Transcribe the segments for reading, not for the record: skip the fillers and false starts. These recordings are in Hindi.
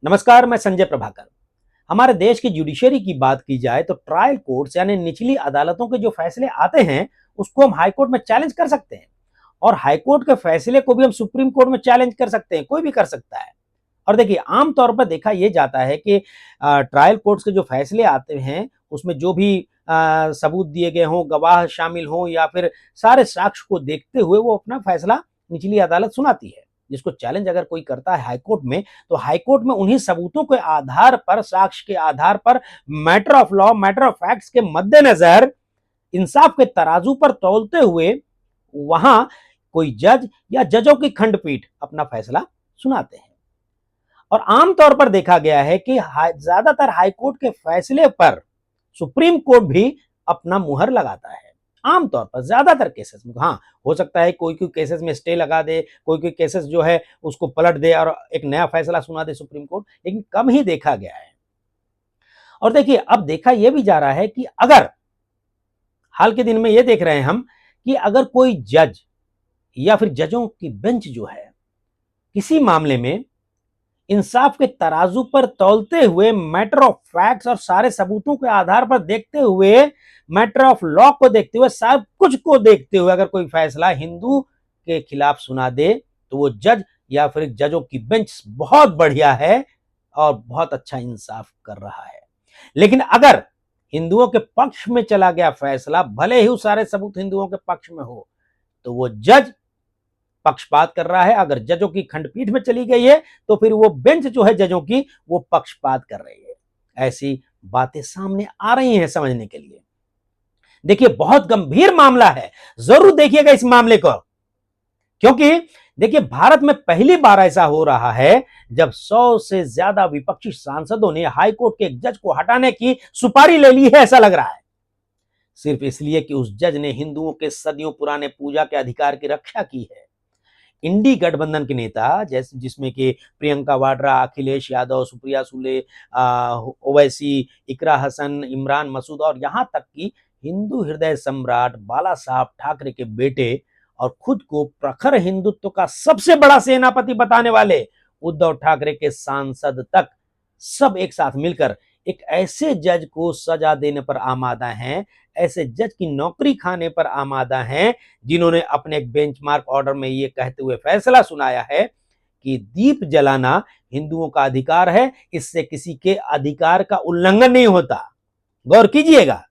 नमस्कार, मैं संजय प्रभाकर। हमारे देश की जुडिशरी की बात की जाए तो ट्रायल कोर्ट्स यानी निचली अदालतों के जो फैसले आते हैं उसको हम हाई कोर्ट में चैलेंज कर सकते हैं और हाई कोर्ट के फैसले को भी हम सुप्रीम कोर्ट में चैलेंज कर सकते हैं। कोई भी कर सकता है। और देखिए, आमतौर पर देखा यह जाता है कि ट्रायल कोर्ट्स के जो फैसले आते हैं उसमें जो भी सबूत दिए गए हों, गवाह शामिल हों या फिर सारे साक्ष्य को देखते हुए वो अपना फैसला निचली अदालत सुनाती है। जिसको चैलेंज अगर कोई करता है हाईकोर्ट में, तो हाईकोर्ट में उन्हीं सबूतों के आधार पर, साक्ष्य के आधार पर, matter of law, matter of facts के मद्देनजर इंसाफ के तराजू पर तौलते हुए वहां कोई जज या जजों की खंडपीठ अपना फैसला सुनाते हैं। और आमतौर पर देखा गया है कि ज्यादातर हाईकोर्ट के फैसले पर सुप्रीम कोर्ट भी अपना मुहर लगाता है। आमतौर पर ज्यादातर केसेस में, हाँ, हो सकता है कोई कोई केसेस में स्टे लगा दे, कोई कोई केसेस जो है उसको पलट दे और एक नया फैसला सुना दे सुप्रीम कोर्ट, लेकिन कम ही देखा गया है। और देखिए, अब देखा यह भी जा रहा है कि अगर हाल के दिन में यह देख रहे हैं हम कि अगर कोई जज या फिर जजों की बेंच जो है किसी मामले में इंसाफ के तराजू पर तौलते हुए, मैटर ऑफ फैक्ट्स और सारे सबूतों के आधार पर देखते हुए, मैटर ऑफ लॉ को देखते हुए, सब कुछ को देखते हुए अगर कोई फैसला हिंदू के खिलाफ सुना दे तो वो जज या फिर जजों की बेंच बहुत बढ़िया है और बहुत अच्छा इंसाफ कर रहा है। लेकिन अगर हिंदुओं के पक्ष में चला गया फैसला, भले ही वो सारे सबूत हिंदुओं के पक्ष में हो, तो वो जज पक्षपात कर रहा है। अगर जजों की खंडपीठ में चली गई है तो फिर वो बेंच जो है जजों की, वो पक्षपात कर रही है। ऐसी बातें सामने आ रही हैं समझने के लिए। देखिए, बहुत गंभीर मामला है, जरूर देखिएगा इस मामले को, क्योंकि देखिए, भारत में पहली बार ऐसा हो रहा है जब 100 से ज्यादा विपक्षी सांसदों ने हाईकोर्ट के एक जज को हटाने की सुपारी ले ली है, ऐसा लग रहा है, सिर्फ इसलिए कि उस जज ने हिंदुओं के सदियों पुराने पूजा के अधिकार की रक्षा की है। इंडी गठबंधन के नेता, जैसे जिसमें कि प्रियंका वाड्रा, अखिलेश यादव, सुप्रिया सुले, ओवैसी, इकरा हसन, इमरान मसूद और यहां तक कि हिंदू हृदय सम्राट बाला साहब ठाकरे के बेटे और खुद को प्रखर हिंदुत्व का सबसे बड़ा सेनापति बताने वाले उद्धव ठाकरे के सांसद तक, सब एक साथ मिलकर एक ऐसे जज को सजा देने पर आमादा हैं, ऐसे जज की नौकरी खाने पर आमादा हैं, जिन्होंने अपने एक बेंचमार्क ऑर्डर में यह कहते हुए फैसला सुनाया है कि दीप जलाना हिंदुओं का अधिकार है, इससे किसी के अधिकार का उल्लंघन नहीं होता। गौर कीजिएगा।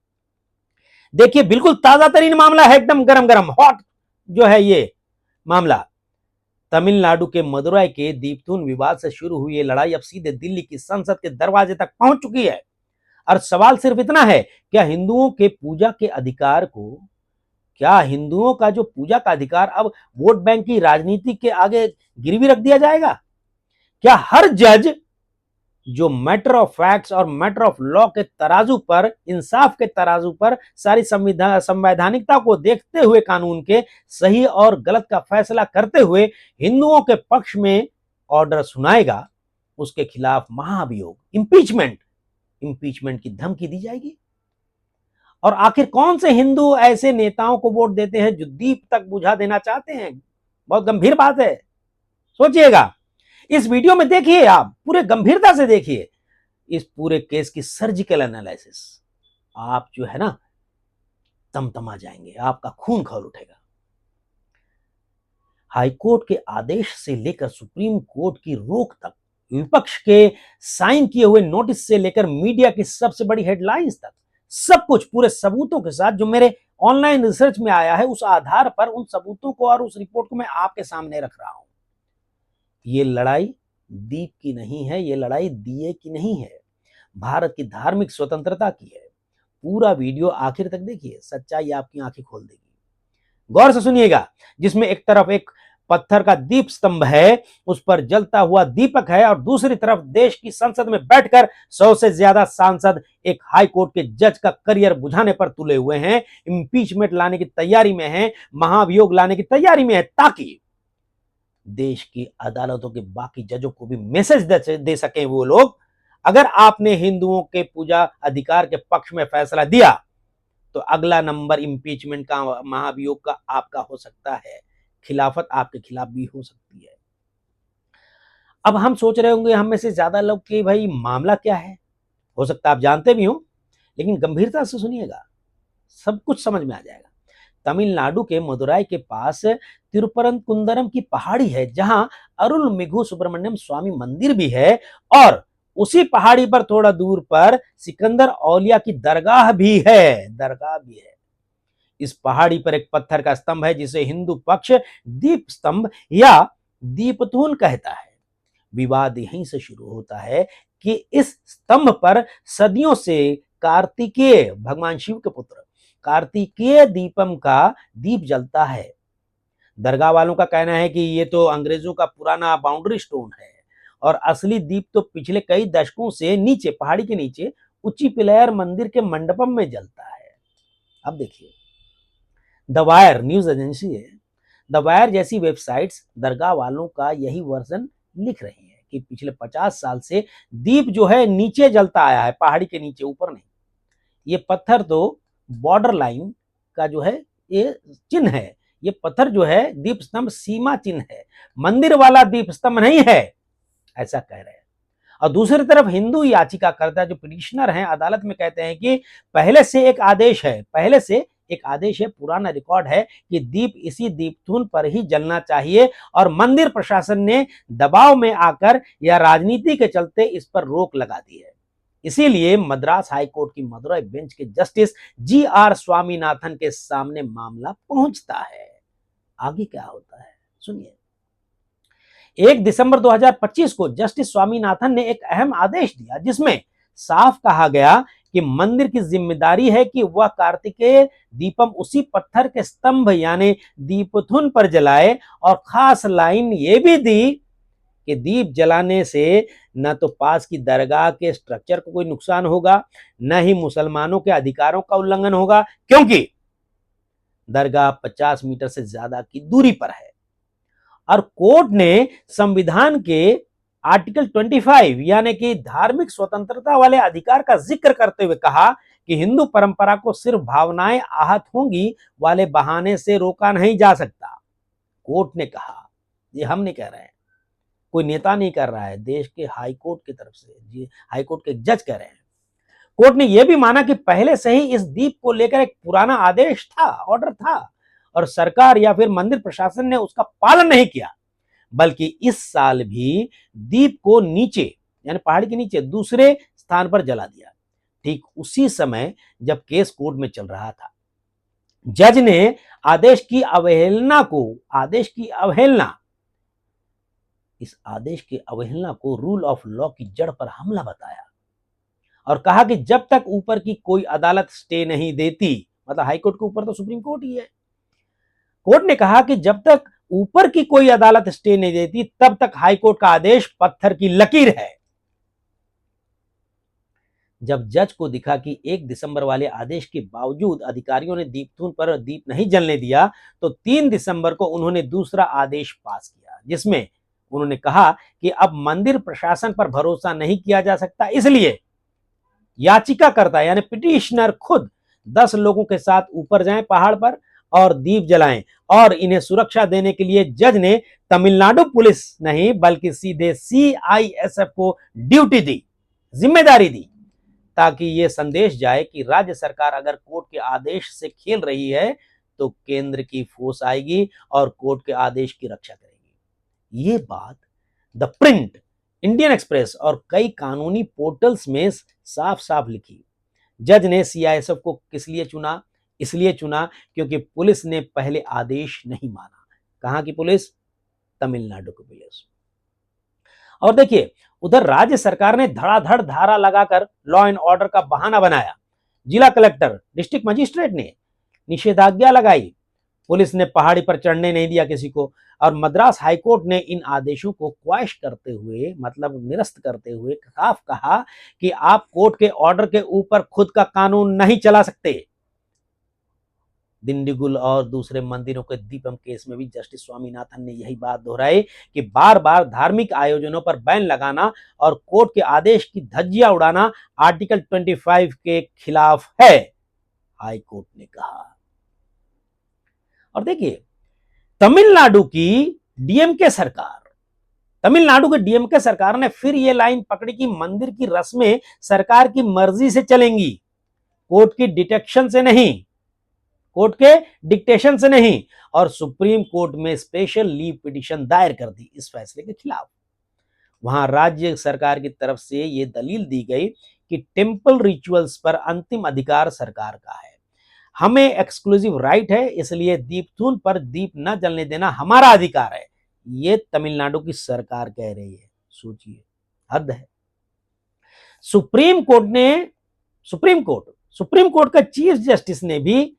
देखिए, बिल्कुल ताजा तरीन मामला है, एकदम गरम गरम हॉट जो है ये मामला। तमिलनाडु के मदुरई के दीपथून विवाद से शुरू हुई ये लड़ाई अब सीधे दिल्ली की संसद के दरवाजे तक पहुंच चुकी है। और सवाल सिर्फ इतना है, क्या हिंदुओं के पूजा के अधिकार को, क्या हिंदुओं का जो पूजा का अधिकार अब वोट बैंक की राजनीति के आगे गिरवी रख दिया जाएगा? क्या हर जज जो मैटर ऑफ फैक्ट्स और मैटर ऑफ लॉ के तराजू पर, इंसाफ के तराजू पर, सारी संवैधानिकता को देखते हुए कानून के सही और गलत का फैसला करते हुए हिंदुओं के पक्ष में ऑर्डर सुनाएगा, उसके खिलाफ महाभियोग, इंपीचमेंट की धमकी दी जाएगी? और आखिर कौन से हिंदू ऐसे नेताओं को वोट देते हैं जो दीप तक बुझा देना चाहते हैं? बहुत गंभीर बात है, सोचिएगा। इस वीडियो में देखिए, आप पूरे गंभीरता से देखिए इस पूरे केस की सर्जिकल एनालिसिस। आप जो है ना, तमतमा जाएंगे, आपका खून खौल उठेगा। हाईकोर्ट के आदेश से लेकर सुप्रीम कोर्ट की रोक तक, विपक्ष के साइन किए हुए नोटिस से लेकर मीडिया की सबसे बड़ी हेडलाइंस तक, सब कुछ पूरे सबूतों के साथ जो मेरे ऑनलाइन रिसर्च में आया है, उस आधार पर उन सबूतों को और उस रिपोर्ट को मैं आपके सामने रख रहा हूं। ये लड़ाई दीप की नहीं है, ये लड़ाई दिए की नहीं है, भारत की धार्मिक स्वतंत्रता की है। पूरा वीडियो आखिर तक देखिए, सच्चाई आपकी आंखें खोल देगी। गौर से सुनिएगा। जिसमें एक तरफ एक पत्थर का दीप स्तंभ है, उस पर जलता हुआ दीपक है, और दूसरी तरफ देश की संसद में बैठकर 100 से ज्यादा सांसद एक हाई कोर्ट के जज का करियर बुझाने पर तुले हुए हैं, इंपीचमेंट लाने की तैयारी में हैं, महाभियोग लाने की तैयारी में है, ताकि देश की अदालतों के बाकी जजों को भी मैसेज दे सकें वो लोग, अगर आपने हिंदुओं के पूजा अधिकार के पक्ष में फैसला दिया तो अगला नंबर इंपीचमेंट का, महाभियोग का आपका हो सकता है, खिलाफत आपके खिलाफ भी हो सकती है। अब हम सोच रहे होंगे हम में से ज्यादा लोग कि भाई मामला क्या है, हो सकता है आप जानते भी हो, लेकिन गंभीरता से सुनिएगा, सब कुछ समझ में आ जाएगा। तमिलनाडु के मदुराई के पास तिरुपरंकुंदरम की पहाड़ी है, जहां अरुलमिगु सुब्रमण्यम स्वामी मंदिर भी है, और उसी पहाड़ी पर थोड़ा दूर पर सिकंदर औलिया की दरगाह भी है, दरगाह भी है। इस पहाड़ी पर एक पत्थर का स्तंभ है जिसे हिंदू पक्ष दीप स्तंभ या दीपतून कहता है। विवाद यहीं से शुरू होता है कि इस स्तंभ पर सदियों से कार्तिकेय, भगवान शिव के पुत्र कार्तिकेय दीपम का दीप जलता है। दरगाह वालों का कहना है कि ये तो अंग्रेजों का पुराना बाउंड्री स्टोन है, और असली दीप तो पिछले कई दशकों से नीचे, पहाड़ी के नीचे उच्ची पिलायर मंदिर के मंडपम में जलता है। अब देखिए, द वायर न्यूज एजेंसी है, द वायर जैसी वेबसाइट्स दरगाह वालों का यही वर्जन लिख रही है कि पिछले 50 साल से दीप जो है नीचे जलता आया है, पहाड़ी के नीचे, ऊपर नहीं। ये पत्थर तो बॉर्डर लाइन का जो है ये चिन्ह है, ये पत्थर जो है दीप स्तंभ सीमा चिन्ह है, मंदिर वाला दीप स्तंभ नहीं है, ऐसा कह रहे हैं। और दूसरी तरफ हिंदू याचिकाकर्ता जो पिटिशनर हैं अदालत में कहते हैं कि पहले से एक आदेश है, पहले से एक आदेश है, पुराना रिकॉर्ड है कि दीप इसी दीपतून पर ही जलना चाहिए, और मंदिर प्रशासन ने दबाव में आकर या राजनीति के चलते इस पर रोक लगा दी है। इसीलिए मद्रास हाईकोर्ट की मदुरई बेंच के जस्टिस जी.आर. स्वामीनाथन के सामने मामला पहुंचता है। आगे क्या होता है सुनिए। 1 दिसंबर 2025 को जस्टिस स्वामीनाथन ने एक अहम आदेश दिया जिसमें साफ कहा गया कि मंदिर की जिम्मेदारी है कि वह कार्तिकेय दीपम उसी पत्थर के स्तंभ यानी दीपथुन पर जलाए, और खास लाइन ये भी दी कि दीप जलाने से न तो पास की दरगाह के स्ट्रक्चर को कोई नुकसान होगा, न ही मुसलमानों के अधिकारों का उल्लंघन होगा, क्योंकि दरगाह 50 मीटर से ज्यादा की दूरी पर है। और कोर्ट ने संविधान के आर्टिकल 25 यानी कि धार्मिक स्वतंत्रता वाले अधिकार का जिक्र करते हुए कहा कि हिंदू परंपरा को सिर्फ भावनाएं आहत होंगी वाले बहाने से रोका नहीं जा सकता। कोर्ट ने कहा, ये हम नहीं कह रहे हैं, कोई नेता नहीं कर रहा है, देश के हाई कोर्ट की तरफ से, जी हाई कोर्ट के जज कह रहे हैं। कोर्ट ने यह भी माना कि पहले से ही इस दीप को लेकर एक पुराना आदेश था, ऑर्डर था, और सरकार या फिर मंदिर प्रशासन ने उसका पालन नहीं किया, बल्कि इस साल भी दीप को नीचे यानी पहाड़ी के नीचे दूसरे स्थान पर जला दिया, ठीक उसी समय जब केस कोर्ट में चल रहा था। जज ने आदेश की अवहेलना इस आदेश की अवहेलना को रूल ऑफ लॉ की जड़ पर हमला बताया, और कहा कि जब तक ऊपर की कोई अदालत स्टे नहीं देती, मतलब हाईकोर्ट के ऊपर तो सुप्रीम कोर्ट ही है, कोर्ट ने कहा कि जब तक ऊपर की कोई अदालत स्टे नहीं देती तब तक हाईकोर्ट का आदेश पत्थर की लकीर है। जब जज को दिखा कि 1 दिसंबर वाले आदेश के बावजूद अधिकारियों ने दीपतून पर दीप नहीं जलने दिया, तो 3 दिसंबर को उन्होंने दूसरा आदेश पास किया जिसमें उन्होंने कहा कि अब मंदिर प्रशासन पर भरोसा नहीं किया जा सकता, इसलिए याचिकाकर्ता यानी पिटिशनर खुद 10 लोगों के साथ ऊपर जाएं पहाड़ पर और दीप जलाएं, और इन्हें सुरक्षा देने के लिए जज ने तमिलनाडु पुलिस नहीं बल्कि सीधे सीआईएसएफ को ड्यूटी दी, जिम्मेदारी दी, ताकि यह संदेश जाए कि राज्य सरकार अगर कोर्ट के आदेश से खेल रही है तो केंद्र की फोर्स आएगी और कोर्ट के आदेश की रक्षा करेगी। ये बात द प्रिंट, इंडियन एक्सप्रेस और कई कानूनी पोर्टल्स में साफ साफ लिखी। जज ने सीआईएसएफ को किस लिए चुना? इसलिए चुना क्योंकि पुलिस ने पहले आदेश नहीं माना। कहां की पुलिस? तमिलनाडु की पुलिस। और देखिए, उधर राज्य सरकार ने धड़ाधड़ धारा लगाकर लॉ एंड ऑर्डर का बहाना बनाया। जिला कलेक्टर, डिस्ट्रिक्ट मजिस्ट्रेट ने निषेधाज्ञा लगाई, पुलिस ने पहाड़ी पर चढ़ने नहीं दिया किसी को, और मद्रास हाईकोर्ट ने इन आदेशों को क्वैश करते हुए, मतलब निरस्त करते हुए साफ कहा कि आप कोर्ट के ऑर्डर के ऊपर खुद का कानून नहीं चला सकते। दिंडीगुल और दूसरे मंदिरों के दीपम केस में भी जस्टिस स्वामीनाथन ने यही बात दोहराई कि बार बार धार्मिक आयोजनों पर बैन लगाना और कोर्ट के आदेश की धज्जियां उड़ाना आर्टिकल 25 के खिलाफ है, हाई कोर्ट ने कहा। और देखिए, तमिलनाडु की डीएमके सरकार तमिलनाडु के डीएमके सरकार ने फिर ये लाइन पकड़ी कि मंदिर की रस्में सरकार की मर्जी से चलेंगी, कोर्ट की डिटेक्शन से नहीं, कोर्ट के डिक्टेशन से नहीं, और सुप्रीम कोर्ट में स्पेशल लीव पिटीशन दायर कर दी इस फैसले के खिलाफ। वहां राज्य सरकार की तरफ से यह दलील दी गई कि टेम्पल रिचुअल्स पर अंतिम अधिकार सरकार का है, हमें एक्सक्लूसिव राइट है, इसलिए दीपथून पर दीप न जलने देना हमारा अधिकार है। ये तमिलनाडु की सरकार कह रही है, सोचिए, हद है। सुप्रीम कोर्ट का चीफ जस्टिस ने भी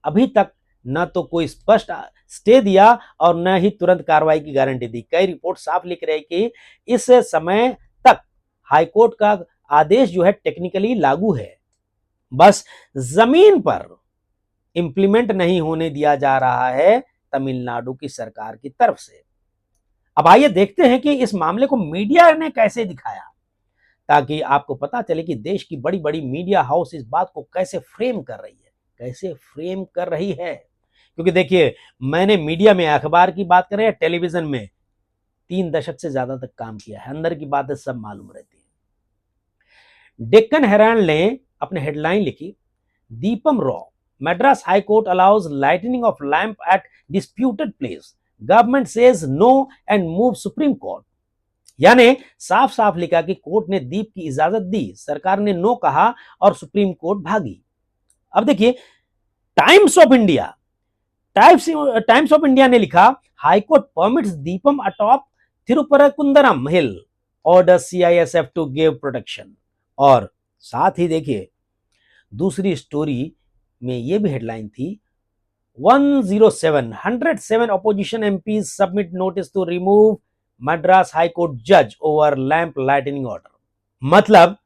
अभी तक न तो कोई स्पष्ट स्टे दिया और न ही तुरंत कार्रवाई की गारंटी दी। कई रिपोर्ट साफ लिख रहे हैं कि इस समय तक हाईकोर्ट का आदेश जो है टेक्निकली लागू है, बस जमीन पर इंप्लीमेंट नहीं होने दिया जा रहा है तमिलनाडु की सरकार की तरफ से। अब आइए देखते हैं कि इस मामले को मीडिया ने कैसे दिखाया, ताकि आपको पता चले कि देश की बड़ी बड़ी मीडिया हाउस इस बात को कैसे फ्रेम कर रही है। क्योंकि देखिए, मैंने मीडिया में अखबार की बात करें या टेलीविजन में 3 दशक से ज्यादा तक काम किया है, अंदर की बातें सब मालूम रहती है। डेक्कन हेराल्ड ने अपने हेडलाइन लिखी, Deepam raw, Madras High Court allows lighting of lamp at disputed place. Government says no and moves Supreme Court. यानी साफ साफ लिखा कि कोर्ट ने दीप की इजाजत दी, सरकार ने नो कहा और सुप्रीम कोर्ट भागी। अब देखिए, टाइम्स ऑफ इंडिया ने लिखा, high court permits deepam atop Thiruparankundram hill, order CISF to give protection. और साथ ही देखिए, दूसरी स्टोरी में यह भी हेडलाइन थी, 107 opposition MPs submit notice to remove Madras high court जज ओवर लैंप लाइटनिंग ऑर्डर। मतलब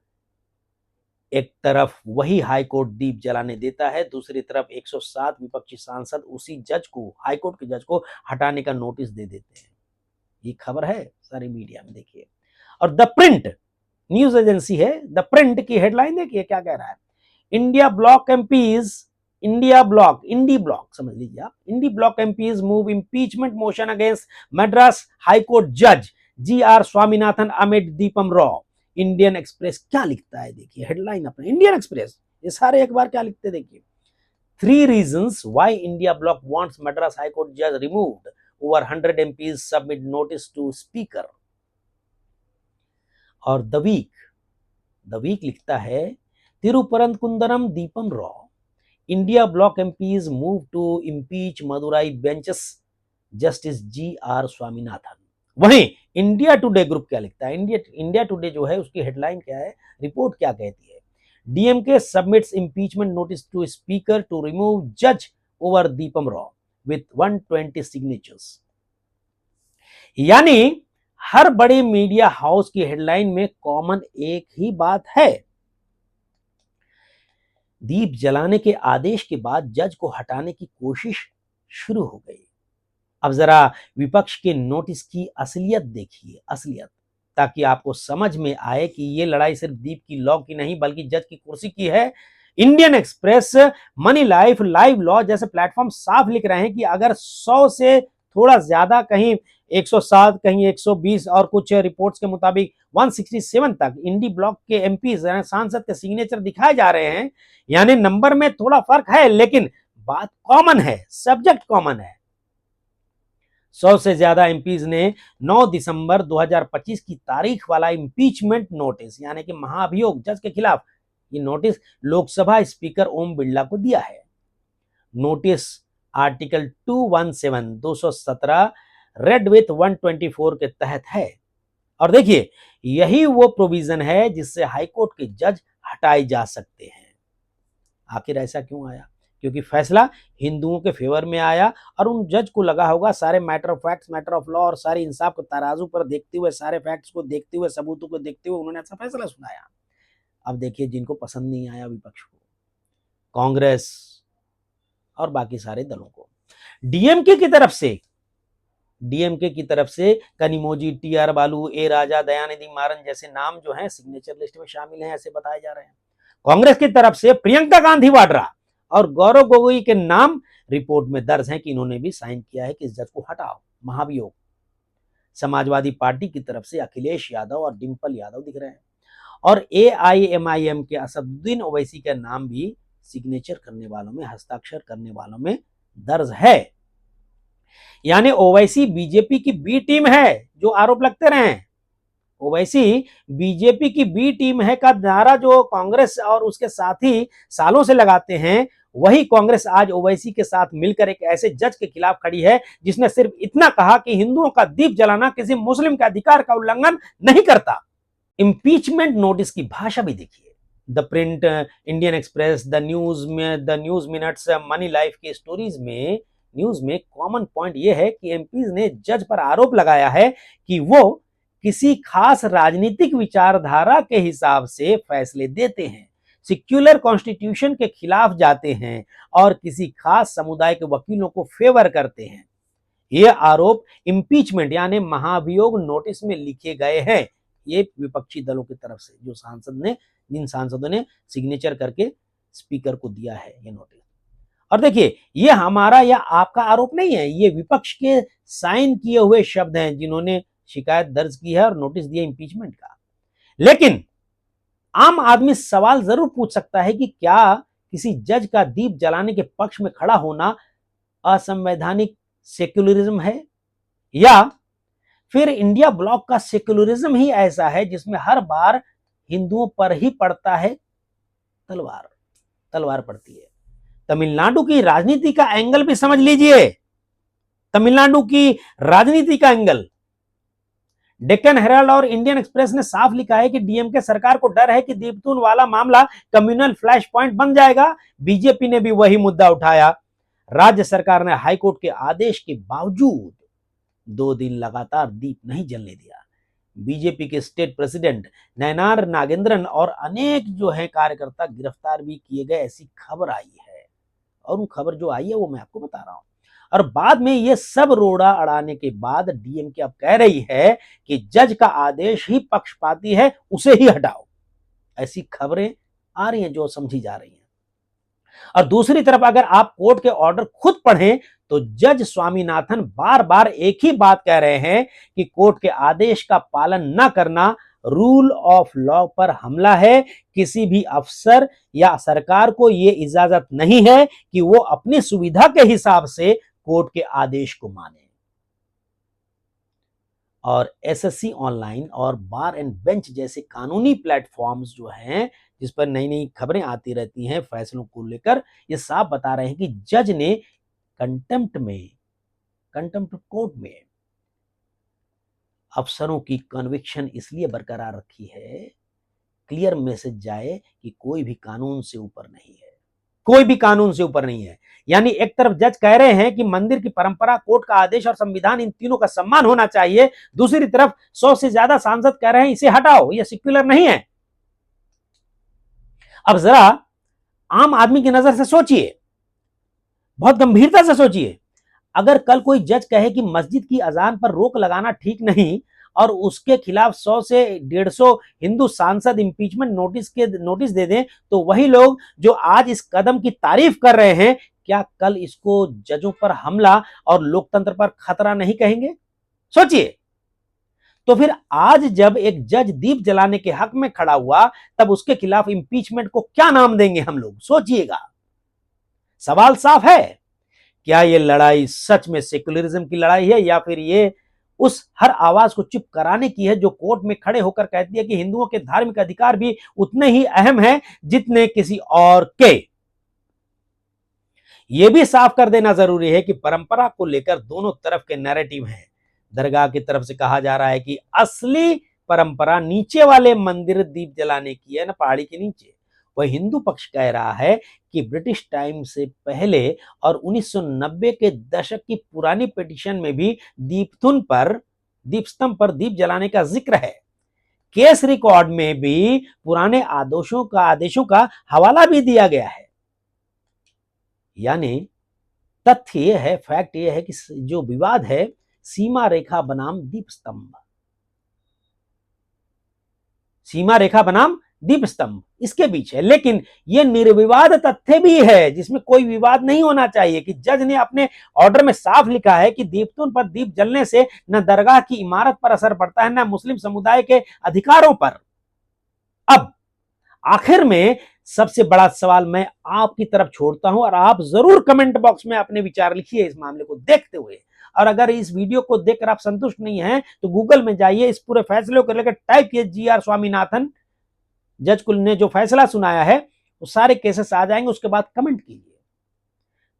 एक तरफ वही हाई कोर्ट दीप जलाने देता है, दूसरी तरफ 107 विपक्षी सांसद उसी जज को, हाई कोर्ट के जज को हटाने का नोटिस दे देते हैं। ये खबर है सारी मीडिया में, देखिए। और द प्रिंट न्यूज एजेंसी है, द प्रिंट की हेडलाइन देखिए क्या कह रहा है, इंडी ब्लॉक समझ लीजिए आप, INDI bloc MPs move impeachment motion against Madras high court जज GR Swaminathan amid deepam row. Indian Express क्या लिखता है, देखिए हेडलाइन अपने इंडियन एक्सप्रेस, ये सारे अखबार क्या लिखते हैं देखिए, 3 reasons why India bloc wants Madras High Court judge removed, over 100 MPs submit notice to speaker। और द वीक लिखता है, Thiruparankundram deepam row, India bloc MPs move to impeach Madurai bench's justice GR Swaminathan. वहीं इंडिया टुडे ग्रुप क्या लिखता है, इंडिया टुडे जो है उसकी हेडलाइन क्या है, रिपोर्ट क्या कहती है, DMK submits impeachment notice to speaker to remove जज over deepam row with 120 signatures. यानी हर बड़े मीडिया हाउस की हेडलाइन में कॉमन एक ही बात है, दीप जलाने के आदेश के बाद जज को हटाने की कोशिश शुरू हो गई। अब जरा विपक्ष के नोटिस की असलियत देखिए, असलियत, ताकि आपको समझ में आए कि ये लड़ाई सिर्फ दीप की लॉ की नहीं बल्कि जज की कुर्सी की है। Indian express, money life, live law जैसे प्लेटफॉर्म साफ लिख रहे हैं कि अगर 100 से थोड़ा ज्यादा, कहीं 107, कहीं 120 और कुछ रिपोर्ट्स के मुताबिक 167 तक इंडी ब्लॉक के MPs सांसद के सिग्नेचर दिखाए जा रहे हैं, यानी नंबर में थोड़ा फर्क है लेकिन बात कॉमन है, सब्जेक्ट कॉमन है। 100 से ज्यादा MPs ने 9 दिसंबर 2025 की तारीख वाला इंपीचमेंट नोटिस, यानी कि महाभियोग जज के खिलाफ, ये नोटिस लोकसभा स्पीकर ओम बिरला को दिया है। नोटिस आर्टिकल 217 रेड विथ 124 के तहत है। और देखिए, यही वो प्रोविजन है जिससे हाईकोर्ट के जज हटाए जा सकते हैं। आखिर ऐसा क्यों आया? क्योंकि फैसला हिंदुओं के फेवर में आया और उन जज को लगा होगा सारे matter of facts, matter of law और सारे इंसाफ को तराजू पर देखते हुए, सारे फैक्ट्स को देखते हुए, सबूतों को देखते हुए उन्होंने ऐसा फैसला सुनाया। अब देखिए, जिनको पसंद नहीं आया विपक्ष को, कांग्रेस और बाकी सारे दलों को, डीएमके की तरफ से कनिमोजी, TR बालू, ए राजा, दयानिधि मारन जैसे नाम जो हैं सिग्नेचर लिस्ट में शामिल हैं, ऐसे बताए जा रहे हैं। कांग्रेस की तरफ से प्रियंका गांधी वाड्रा और गौरव गोगोई के नाम रिपोर्ट में दर्ज हैं कि इन्होंने भी साइन किया है कि इस जज को हटाओ, महाभियोग। समाजवादी पार्टी की तरफ से अखिलेश यादव और डिंपल यादव दिख रहे हैं, और AIMIM के असदुद्दीन ओवैसी का नाम भी सिग्नेचर करने वालों में, हस्ताक्षर करने वालों में दर्ज है। यानी ओवैसी बीजेपी की बी टीम है, जो आरोप लगते रहे हैं। ओवैसी बीजेपी की बी टीम है का नारा जो कांग्रेस और उसके साथी सालों से लगाते हैं, वही कांग्रेस आज ओवैसी के साथ मिलकर एक ऐसे जज के खिलाफ खड़ी है जिसने सिर्फ इतना कहा कि हिंदुओं का दीप जलाना किसी मुस्लिम के अधिकार का उल्लंघन नहीं करता। इंपीचमेंट नोटिस की भाषा भी देखिए। The print, Indian express, the news minutes, money life के स्टोरीज में, न्यूज में कॉमन पॉइंट यह है कि एमपीज ने जज पर आरोप लगाया है कि वो किसी खास राजनीतिक विचारधारा के हिसाब से फैसले देते हैं, सेक्युलर कॉन्स्टिट्यूशन के खिलाफ जाते हैं और किसी खास समुदाय के वकीलों को फेवर करते हैं। ये आरोप इंपीचमेंट यानी महाभियोग नोटिस में लिखे गए हैं। ये विपक्षी दलों की तरफ से जो जिन सांसदों ने सिग्नेचर करके स्पीकर को दिया है ये नोटिस। और देखिए, ये हमारा या आपका आरोप नहीं है, ये विपक्ष के साइन किए हुए शब्द हैं जिन्होंने शिकायत दर्ज की है और नोटिस दिया इंपीचमेंट का। लेकिन आम आदमी सवाल जरूर पूछ सकता है कि क्या किसी जज का दीप जलाने के पक्ष में खड़ा होना असंवैधानिक सेक्युलरिज्म है, या फिर इंडिया ब्लॉक का सेक्युलरिज्म ही ऐसा है जिसमें हर बार हिंदुओं पर ही पड़ता है तलवार पड़ती है। तमिलनाडु की राजनीति का एंगल भी समझ लीजिए, तमिलनाडु की राजनीति का एंगल। डेक्कन हेराल्ड और इंडियन एक्सप्रेस ने साफ लिखा है कि डीएमके सरकार को डर है कि दीपतून वाला मामला कम्युनल फ्लैश पॉइंट बन जाएगा। बीजेपी ने भी वही मुद्दा उठाया। राज्य सरकार ने हाईकोर्ट के आदेश के बावजूद 2 दिन लगातार दीप नहीं जलने दिया। बीजेपी के स्टेट प्रेसिडेंट नयनार नागेंद्रन और अनेक जो है कार्यकर्ता गिरफ्तार भी किए गए, ऐसी खबर आई है। और वो खबर जो आई है वो मैं आपको बता रहा हूं। और बाद में ये सब रोड़ा अड़ाने के बाद डीएमके अब कह रही है कि जज का आदेश ही पक्षपाती है, उसे ही हटाओ। ऐसी खबरें आ रही हैं जो समझी जा रही हैं। और दूसरी तरफ अगर आप कोर्ट के ऑर्डर खुद पढ़ें तो जज स्वामीनाथन बार बार एक ही बात कह रहे हैं कि कोर्ट के आदेश का पालन न करना रूल ऑफ लॉ पर हमला है। किसी भी अफसर या सरकार को यह इजाजत नहीं है कि वो अपनी सुविधा के हिसाब से कोर्ट के आदेश को माने। और एसएससी ऑनलाइन और बार एंड बेंच जैसे कानूनी प्लेटफॉर्म्स जो हैं जिस पर नई नई खबरें आती रहती हैं फैसलों को लेकर, ये साफ बता रहे हैं कि जज ने कंटेम्प्ट कोर्ट में अफसरों की कन्विक्शन इसलिए बरकरार रखी है, क्लियर मैसेज जाए कि कोई भी कानून से ऊपर नहीं है, कोई भी कानून से ऊपर नहीं है। यानी एक तरफ जज कह रहे हैं कि मंदिर की परंपरा, कोर्ट का आदेश और संविधान, इन तीनों का सम्मान होना चाहिए। दूसरी तरफ 100 से ज्यादा सांसद कह रहे हैं इसे हटाओ, यह सेक्युलर नहीं है। अब जरा आम आदमी की नजर से सोचिए, बहुत गंभीरता से सोचिए। अगर कल कोई जज कहे कि मस्जिद की अजान पर रोक लगाना ठीक नहीं और उसके खिलाफ 100 से 150 हिंदू सांसद इंपीचमेंट नोटिस दे दें, तो वही लोग जो आज इस कदम की तारीफ कर रहे हैं, क्या कल इसको जजों पर हमला और लोकतंत्र पर खतरा नहीं कहेंगे? सोचिए। तो फिर आज जब एक जज दीप जलाने के हक में खड़ा हुआ, तब उसके खिलाफ इंपीचमेंट को क्या नाम देंगे हम लोग? सोचिएगा। सवाल साफ है, क्या ये लड़ाई सच में सेक्युलरिज्म की लड़ाई है या फिर ये उस हर आवाज को चुप कराने की है जो कोर्ट में खड़े होकर कहती है कि हिंदुओं के धार्मिक अधिकार भी उतने ही अहम हैं जितने किसी और के? यह भी साफ कर देना जरूरी है कि परंपरा को लेकर दोनों तरफ के नैरेटिव हैं। दरगाह की तरफ से कहा जा रहा है कि असली परंपरा नीचे वाले मंदिर दीप जलाने की है ना, पहाड़ी के नीचे। वह हिंदू पक्ष कह रहा है कि ब्रिटिश टाइम से पहले और 1990 के दशक की पुरानी पिटीशन में भी दीपस्तंभ पर दीप जलाने का जिक्र है। केस रिकॉर्ड में भी पुराने आदेशों का हवाला भी दिया गया है। यानी तथ्य यह है, फैक्ट यह है कि जो विवाद है सीमा रेखा बनाम दीपस्तंभ, सीमा रेखा बनाम दीप स्तंभ इसके बीच है। लेकिन यह निर्विवाद तथ्य भी है जिसमें कोई विवाद नहीं होना चाहिए कि जज ने अपने ऑर्डर में साफ लिखा है कि दीपतुन पर दीप जलने से न दरगाह की इमारत पर असर पड़ता है न मुस्लिम समुदाय के अधिकारों पर। अब आखिर में सबसे बड़ा सवाल मैं आपकी तरफ छोड़ता हूं और आप जरूर कमेंट बॉक्स में अपने विचार लिखिए इस मामले को देखते हुए। और अगर इस वीडियो को देखकर आप संतुष्ट नहीं हैं तो गूगल में जाइए, इस पूरे फैसले को लेकर टाइप किए GR स्वामीनाथन, जज कुल ने जो फैसला सुनाया है वो सारे केसेस आ जाएंगे, उसके बाद कमेंट कीजिए।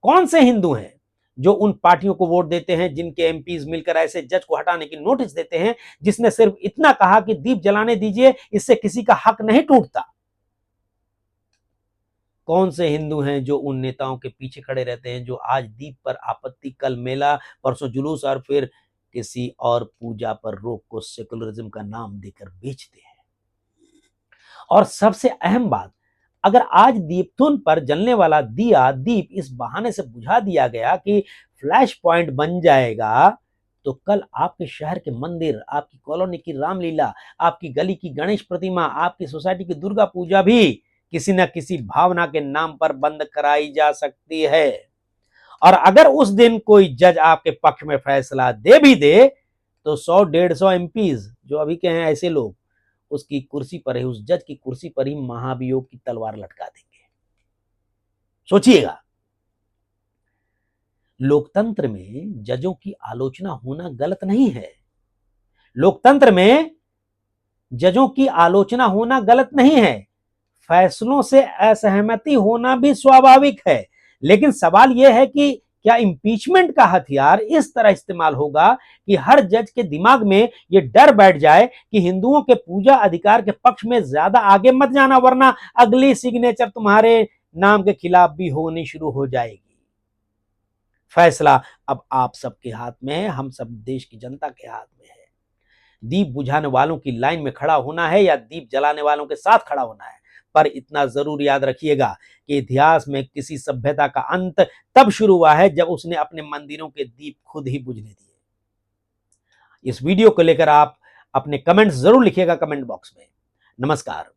कौन से हिंदू हैं जो उन पार्टियों को वोट देते हैं जिनके एमपीज मिलकर ऐसे जज को हटाने की नोटिस देते हैं जिसने सिर्फ इतना कहा कि दीप जलाने दीजिए, इससे किसी का हक नहीं टूटता? कौन से हिंदू हैं जो उन नेताओं के पीछे खड़े रहते हैं जो आज दीप पर आपत्ति, कल मेला, परसों जुलूस और फिर किसी और पूजा पर रोक को सेकुलरिज्म का नाम देकर बेचते हैं? और सबसे अहम बात, अगर आज दीपतुन पर जलने वाला दीप इस बहाने से बुझा दिया गया कि फ्लैश पॉइंट बन जाएगा, तो कल आपके शहर के मंदिर, आपकी कॉलोनी की रामलीला, आपकी गली की गणेश प्रतिमा, आपकी सोसाइटी की दुर्गा पूजा भी किसी न किसी भावना के नाम पर बंद कराई जा सकती है। और अगर उस दिन कोई जज आपके पक्ष में फैसला दे भी दे तो 100-150 एमपीज जो अभी के हैं ऐसे लोग उसकी कुर्सी पर ही, उस जज की कुर्सी पर ही महाभियोग की तलवार लटका देंगे। सोचिएगा, लोकतंत्र में जजों की आलोचना होना गलत नहीं है। लोकतंत्र में जजों की आलोचना होना गलत नहीं है, फैसलों से असहमति होना भी स्वाभाविक है। लेकिन सवाल यह है कि क्या इंपीचमेंट का हथियार इस तरह इस्तेमाल होगा कि हर जज के दिमाग में यह डर बैठ जाए कि हिंदुओं के पूजा अधिकार के पक्ष में ज्यादा आगे मत जाना वरना अगली सिग्नेचर तुम्हारे नाम के खिलाफ भी होनी शुरू हो जाएगी। फैसला अब आप सबके हाथ में है, हम सब देश की जनता के हाथ में है। दीप बुझाने वालों की लाइन में खड़ा होना है या दीप जलाने वालों के साथ खड़ा होना है। पर इतना जरूर याद रखिएगा कि इतिहास में किसी सभ्यता का अंत तब शुरू हुआ है जब उसने अपने मंदिरों के दीप खुद ही बुझने दिए। इस वीडियो को लेकर आप अपने कमेंट्स जरूर लिखिएगा कमेंट बॉक्स में। नमस्कार।